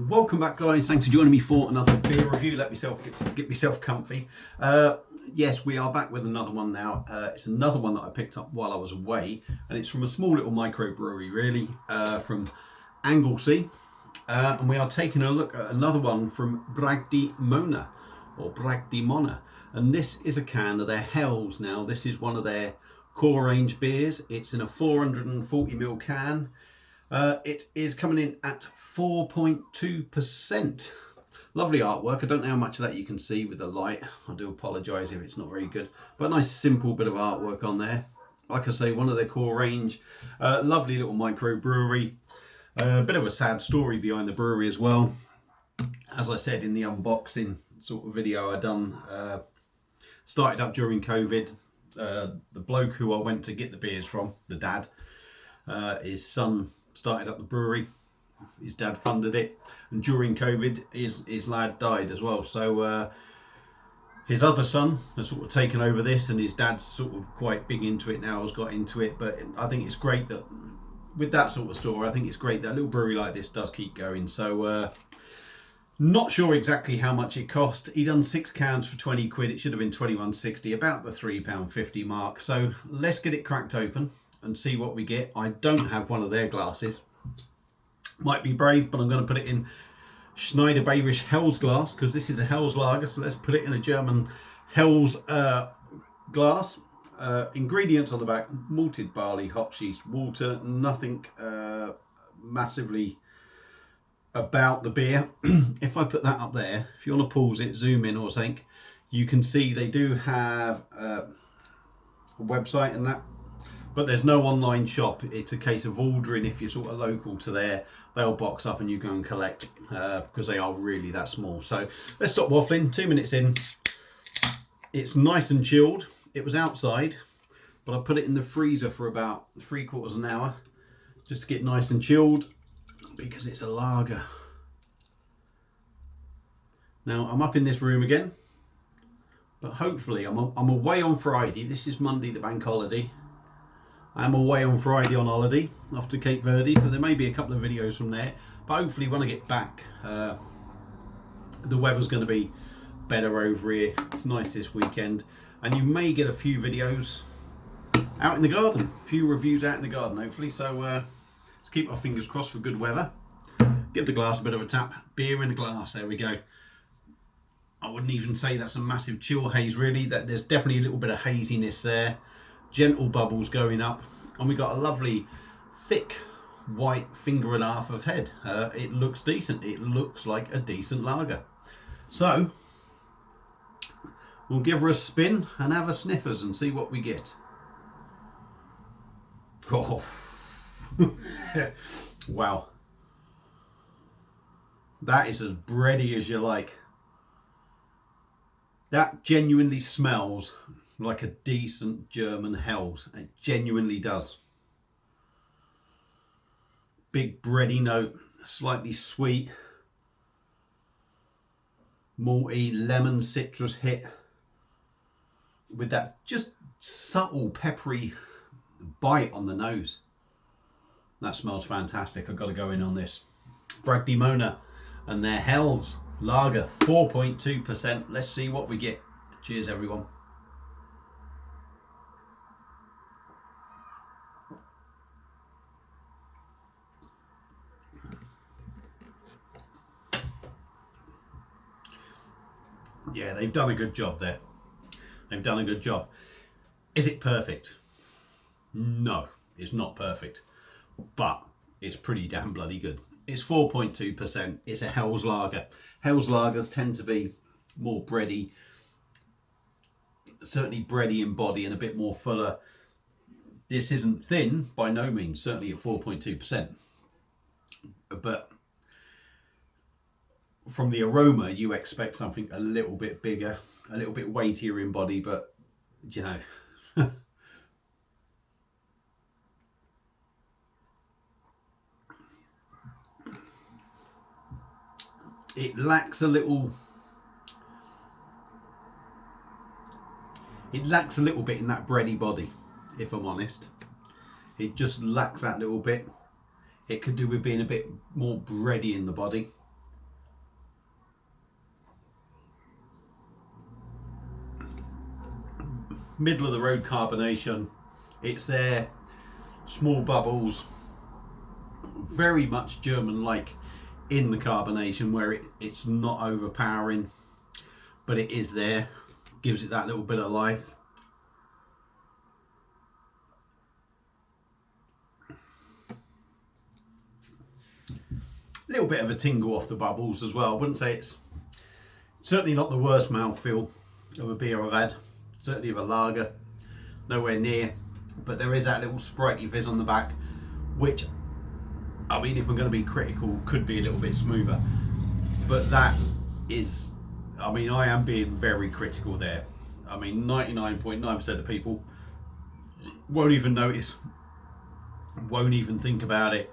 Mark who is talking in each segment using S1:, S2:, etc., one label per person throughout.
S1: Welcome back, guys. Thanks for joining me for another beer review. Let myself get myself comfy. Yes, we are back with another one now. It's another one that I picked up while I was away, and it's from a small little microbrewery, really, from Anglesey. And we are taking a look at another one from Bragdy or Bragdy Mona. And this is a can of their Hells. Now, this is one of their core range beers. It's in a 440ml can. It is coming in at 4.2%. Lovely artwork. I don't know how much of that you can see with the light. I do apologise if it's not very good. But a nice simple bit of artwork on there. Like I say, one of their core range. Lovely little microbrewery. A bit of a sad story behind the brewery as well. As I said in the unboxing sort of video I done, started up during COVID. The bloke who I went to get the beers from, the dad, his son started up the brewery. His dad funded it, and during COVID his lad died as well, so his other son has sort of taken over this, and his dad's sort of quite big into it now, has got into it. But I think it's great that with that sort of story, I think it's great that a little brewery like this does keep going. So not sure exactly how much it cost. He done 6 cans for 20 quid. It should have been 21.60, about the £3.50 mark. So let's get it cracked open and see what we get. I don't have one of their glasses. Might be brave, but I'm going to put it in Schneider Bayerisch Hell's glass, because this is a Hell's lager. So let's put it in a German Hell's glass. Ingredients on the back: malted barley, hops, yeast, water. Nothing massively about the beer. If I put that up there, if you want to pause it, zoom in or something, you can see they do have a website and that. But there's no online shop. It's a case of ordering. If you're sort of local to there, they'll box up and you go and collect, because they are really that small. So let's stop waffling. 2 minutes in. It's nice and chilled. It was outside, but I put it in the freezer for about 3/4 an hour just to get nice and chilled, because it's a lager. Now I'm up in this room again, but hopefully I'm away on Friday. This is Monday, the bank holiday. I'm away on Friday on holiday, off to Cape Verde, so there may be a couple of videos from there. But hopefully when I get back, the weather's going to be better over here. It's nice this weekend, and you may get a few videos out in the garden, a few reviews out in the garden, hopefully. So let's keep our fingers crossed for good weather. Give the glass a bit of a tap. Beer in the glass, there we go. I wouldn't even say that's a massive chill haze, really. That there's definitely a little bit of haziness there. Gentle bubbles going up, and we got a lovely thick white finger and a half of head. It looks decent. It looks like a decent lager. So we'll give her a spin and have a sniffers and see what we get. Oh, wow, that is as bready as you like. That genuinely smells like a decent German Hell's. It genuinely does. Big bready note, slightly sweet, malty, lemon, citrus hit, with that just subtle peppery bite on the nose. That smells fantastic. I've got to go in on this. Bragdy Mona and their Hell's lager, 4.2%. Let's see what we get. Cheers, everyone. Yeah, they've done a good job there. They've done a good job. Is it perfect? No, it's not perfect, but it's pretty damn bloody good. It's 4.2%. It's a Hell's lager. Hell's lagers tend to be more bready, certainly bready in body and a bit more fuller. This isn't thin by no means, certainly at 4.2%. But from the aroma, you expect something a little bit bigger, a little bit weightier in body, but you know. It lacks a little bit in that bready body, if I'm honest. It just lacks that little bit. It could do with being a bit more bready in the body. middle of the road carbonation. It's there, small bubbles, very much German-like in the carbonation, where it's not overpowering, but it is there, gives it that little bit of life. A little bit of a tingle off the bubbles as well. I wouldn't say it's certainly not the worst mouthfeel of a beer I've had, certainly of a lager, nowhere near, but there is that little sprightly fizz on the back, which, I mean, if I'm going to be critical, could be a little bit smoother, but that is, I mean, I am being very critical there. I mean, 99.9% of people won't even notice, won't even think about it.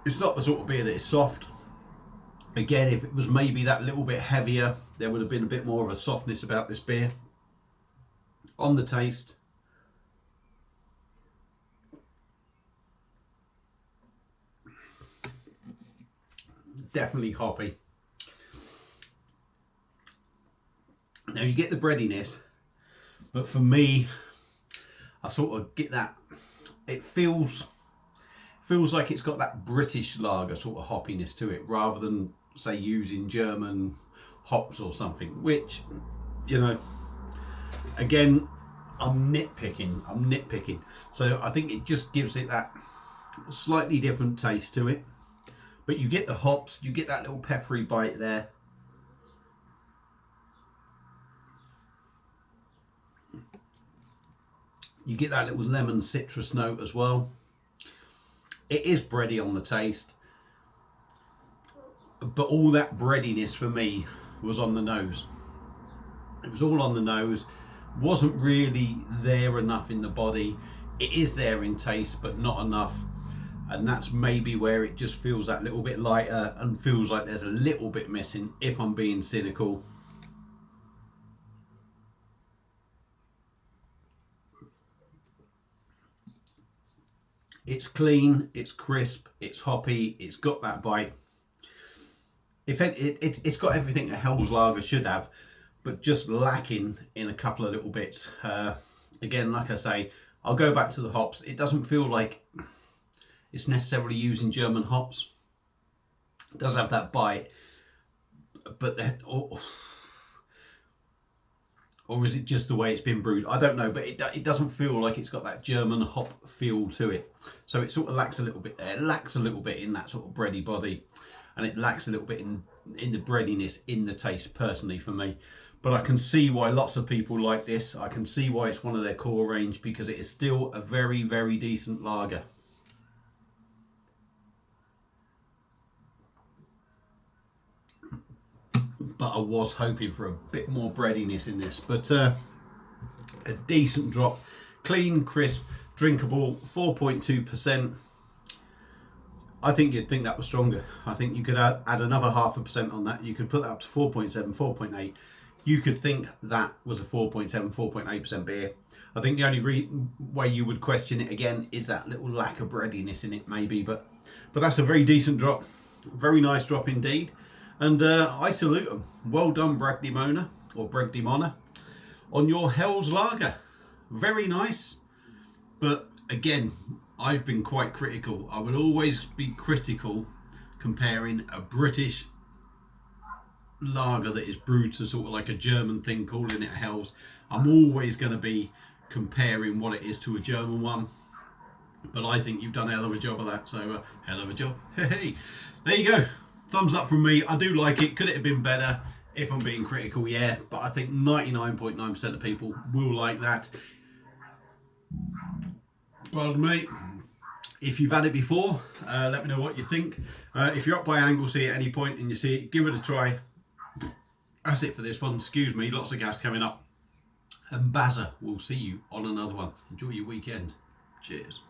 S1: It's not the sort of beer that is soft. Again, if it was maybe that little bit heavier, there would have been a bit more of a softness about this beer. On the taste, definitely hoppy. Now you get the breadiness, but for me, I sort of get that, it feels like it's got that British lager sort of hoppiness to it, rather than, say, using German hops or something, which, you know, again, I'm nitpicking. So I think it just gives it that slightly different taste to it. But you get the hops, you get that little peppery bite there. You get that little lemon citrus note as well. It is bready on the taste, but all that breadiness for me was on the nose. It was all on the nose, wasn't really there enough in the body. It is there in taste, but not enough, and that's maybe where it just feels that little bit lighter and feels like there's a little bit missing, if I'm being cynical. It's clean, it's crisp, it's hoppy, it's got that bite. It's got everything a Hell's Lager should have, but just lacking in a couple of little bits. Again, like I say, I'll go back to the hops. It doesn't feel like it's necessarily using German hops. It does have that bite, but or is it just the way it's been brewed? I don't know, but it doesn't feel like it's got that German hop feel to it. So it sort of lacks a little bit there. It lacks a little bit in that sort of bready body, and it lacks a little bit in the breadiness in the taste, personally, for me. But I can see why lots of people like this. I can see why it's one of their core range, because it is still a very, very decent lager. But I was hoping for a bit more breadiness in this. But a decent drop. Clean, crisp, drinkable, 4.2%. I think you'd think that was stronger. I think you could add another 0.5% on that. You could put that up to 4.7, 4.8. You could think that was a 4.7, 4.8% beer. I think the only way you would question it again is that little lack of breadiness in it, maybe. But that's a very decent drop. Very nice drop indeed. And I salute them. Well done, Bragdy Mona, or Bragdy Mona, on your Hell's Lager. Very nice. But again, I've been quite critical. I would always be critical comparing a British lager that is brewed to sort of like a German thing, calling it Hell's. I'm always going to be comparing what it is to a German one. But I think you've done a hell of a job of that. So, hell of a job. Hey, there you go. Thumbs up from me. I do like it. Could it have been better? If I'm being critical, yeah. But I think 99.9% of people will like that. Pardon me. If you've had it before, let me know what you think. If you're up by Anglesey at any point and you see it, give it a try. That's it for this one. Excuse me. Lots of gas coming up. And Bazza, we'll see you on another one. Enjoy your weekend. Cheers.